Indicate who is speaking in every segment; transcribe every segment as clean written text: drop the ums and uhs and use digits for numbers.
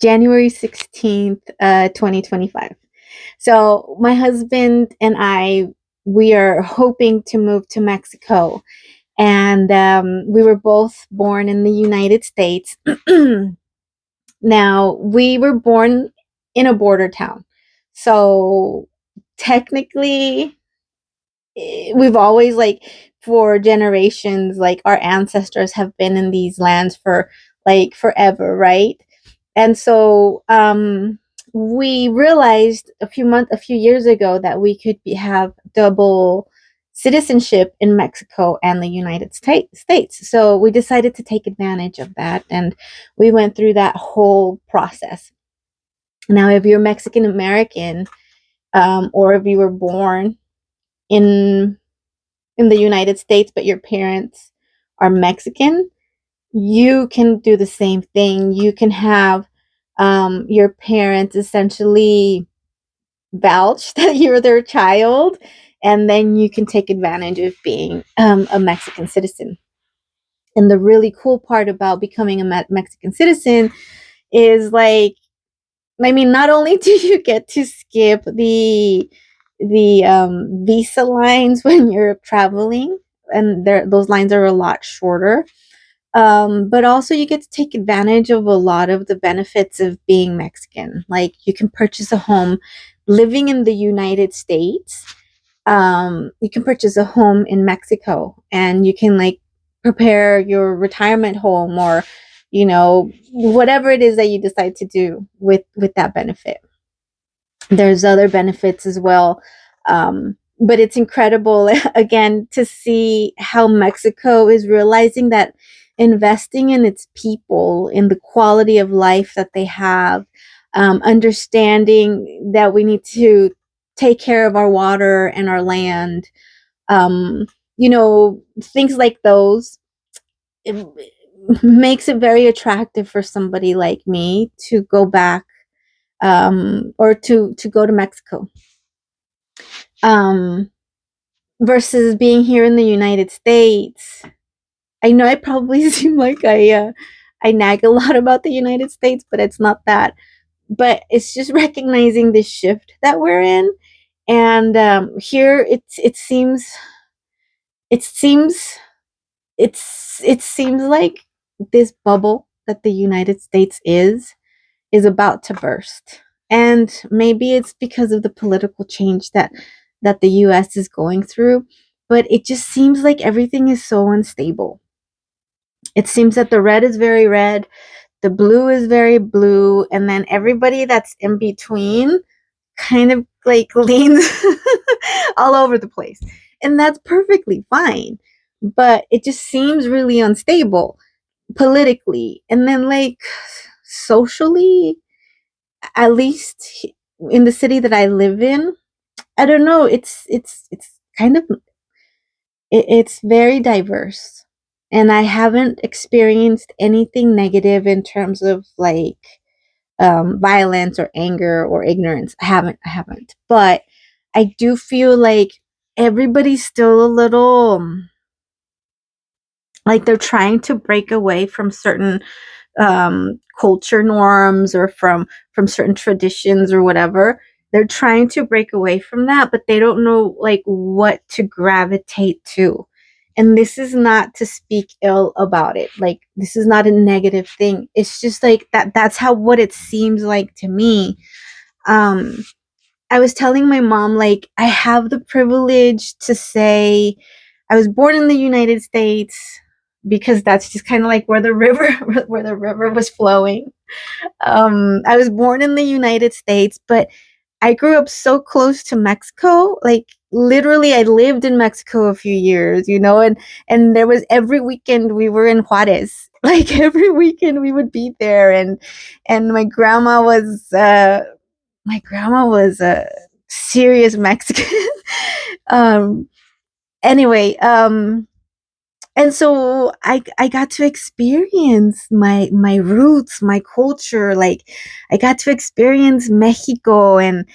Speaker 1: January 16th, 2025. So my husband and I, we are hoping to move to Mexico. And we were both born in the United States. Now, we were born in a border town. So technically, we've always, like, for generations, like, our ancestors have been in these lands for, like, forever, right? And so we realized a few years ago that we could have double citizenship in Mexico and the United States. So we decided to take advantage of that, and we went through that whole process. Now, if you're Mexican American, or if you were born in the United States, but your parents are Mexican, you can do the same thing. You can have your parents essentially vouch that you're their child, and then you can take advantage of being a Mexican citizen. And the really cool part about becoming a Mexican citizen is, like, I mean, not only do you get to skip the visa lines when you're traveling, and those lines are a lot shorter, but also you get to take advantage of a lot of the benefits of being Mexican. Like, you can purchase a home living in the United States. You can purchase a home in Mexico, and you can, like, prepare your retirement home, or whatever it is that you decide to do with that benefit. There's other benefits as well. But it's incredible again to see how Mexico is realizing that investing in its people, in the quality of life that they have, understanding that we need to take care of our water and our land, things like those, it makes it very attractive for somebody like me to go back, or to go to Mexico, um, versus being here in the United States. I know I probably seem like I nag a lot about the United States, but it's not that. But it's just recognizing the shift that we're in, and here it seems it seems like this bubble that the United States is about to burst. And maybe it's because of the political change that the US is going through, but it just seems like everything is so unstable. It seems that the red is very red, the blue is very blue, and then everybody that's in between kind of, like, leans all over the place. And that's perfectly fine. But it just seems really unstable politically. And then, like, socially, at least in the city that I live in, I don't know, it's kind of it's very diverse. And I haven't experienced anything negative in terms of, like, violence or anger or ignorance. I haven't. But I do feel like everybody's still a little, like, they're trying to break away from certain culture norms, or from certain traditions or whatever. They're trying to break away from that, but they don't know, like, what to gravitate to. And this is not to speak ill about it. Like, this is not a negative thing. It's just like that's how what it seems like to me. Um I was telling my mom, like, I have the privilege to say I was born in the United States, because that's just kind of like where the river where the river was flowing. I was born in the United States, but I grew up so close to Mexico. Like, literally, I lived in Mexico a few years, and there was every weekend we were in Juarez. Like, every weekend we would be there, and my grandma was a serious Mexican. um, anyway, and so I got to experience my roots, my culture. Like, I got to experience Mexico, and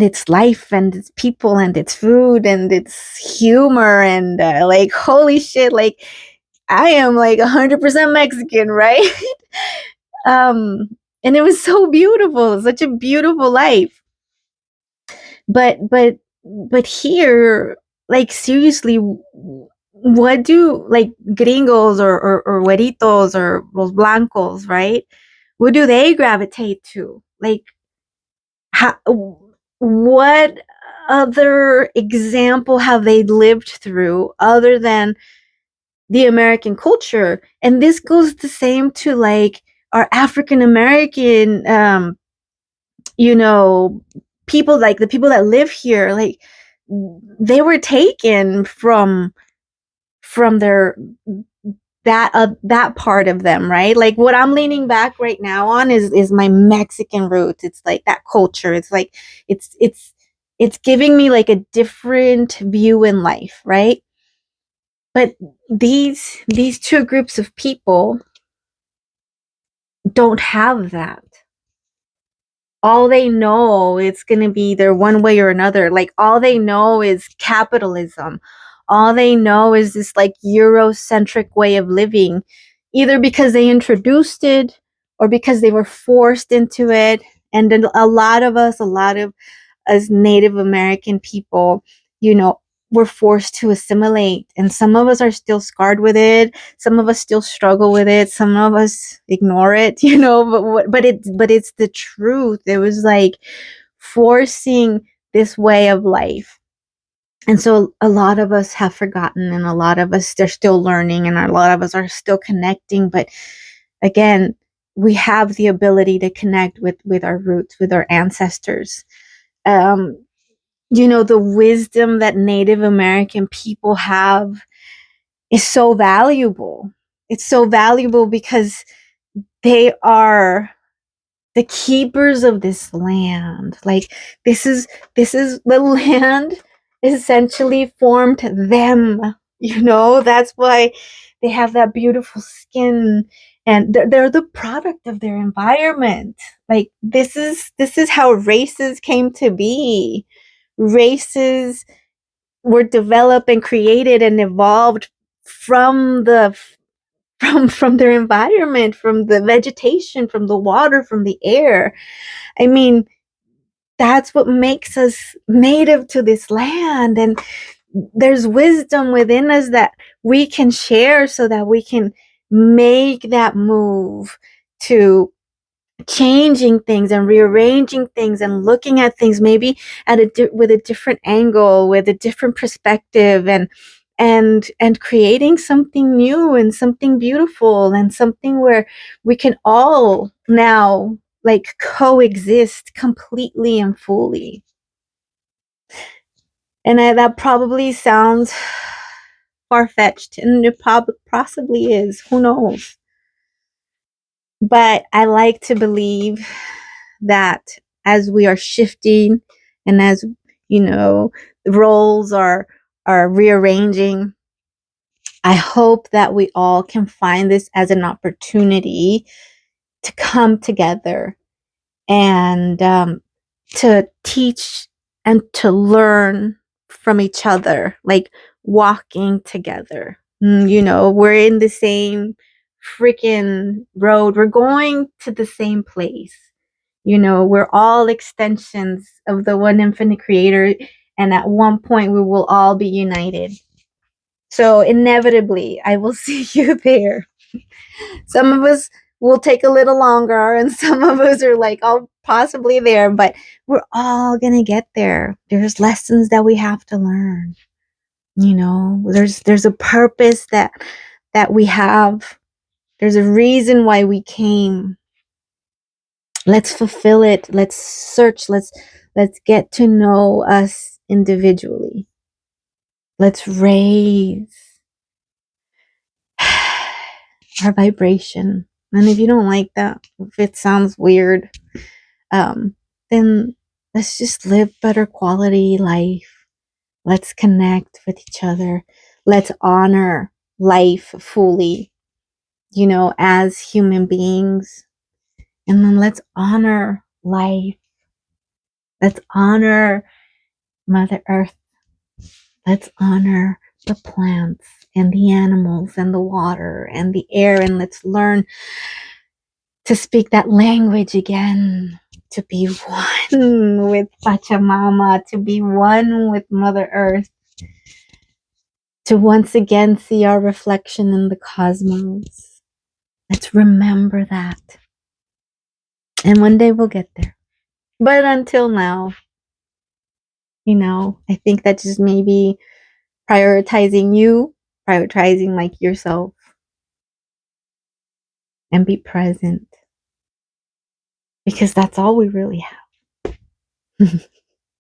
Speaker 1: its life, and its people, and its food, and its humor, and like, holy shit, like, I am, like, 100% Mexican, right? um And it was so beautiful, such a beautiful life. But here, like, seriously, what do, like, gringos or güeritos or los blancos, right? What do they gravitate to? Like, how, what other example have they lived through other than the American culture? And this goes the same to, like, our African American, you know, people, like the people that live here, like, they were taken from their, that part of them, right? Like, what I'm leaning back right now on is my Mexican roots. It's like that culture. It's like, it's giving me like a different view in life, right? But these two groups of people don't have that. All they know, it's going to be either one way or another. Like, all they know is capitalism. All they know is this, like, Eurocentric way of living, either because they introduced it or because they were forced into it. And then a lot of as Native American people, you know, we're forced to assimilate. And some of us are still scarred with it. Some of us still struggle with it. Some of us ignore it, you know, but it's the truth. It was like forcing this way of life. And so a lot of us have forgotten, and a lot of us are still learning, and a lot of us are still connecting. But again, we have the ability to connect with our roots, with our ancestors. Um, you know, the wisdom that Native American people have is so valuable. It's so valuable because they are the keepers of this land. Like, this is the land essentially formed them. You know, that's why they have that beautiful skin, and they're the product of their environment. Like, this is how races came to be. Races were developed and created and evolved from from their environment, from the vegetation, from the water, from the air. I mean, that's what makes us native to this land. And there's wisdom within us that we can share so that we can make that move to changing things and rearranging things and looking at things maybe at with a different angle, with a different perspective, and creating something new and something beautiful and something where we can all now, like, coexist completely and fully. And that probably sounds far-fetched, and it possibly is, who knows. But I like to believe that as we are shifting, and as, you know, roles are rearranging, I hope that we all can find this as an opportunity to come together and to teach and to learn from each other, like walking together. You know, we're in the same freaking road. We're going to the same place. You know, we're all extensions of the one infinite creator. And at one point, we will all be united. So inevitably, I will see you there. Some of us will take a little longer, and some of us are like, oh, possibly there, but we're all gonna get there. There's lessons that we have to learn. You know, there's a purpose that we have. There's a reason why we came. Let's fulfill it. Let's search. Let's get to know us individually. Let's raise our vibration. And if you don't like that, if it sounds weird, then let's just live better quality life. Let's connect with each other. Let's honor life fully, you know, as human beings. And then let's honor life. Let's honor Mother Earth. Let's honor the plants and the animals and the water and the air. And let's learn to speak that language again, to be one with Pachamama, to be one with Mother Earth, to once again see our reflection in the cosmos. Let's remember that. And one day we'll get there. But until now, I think that just maybe prioritizing you, prioritizing like yourself, and be present. Because that's all we really have.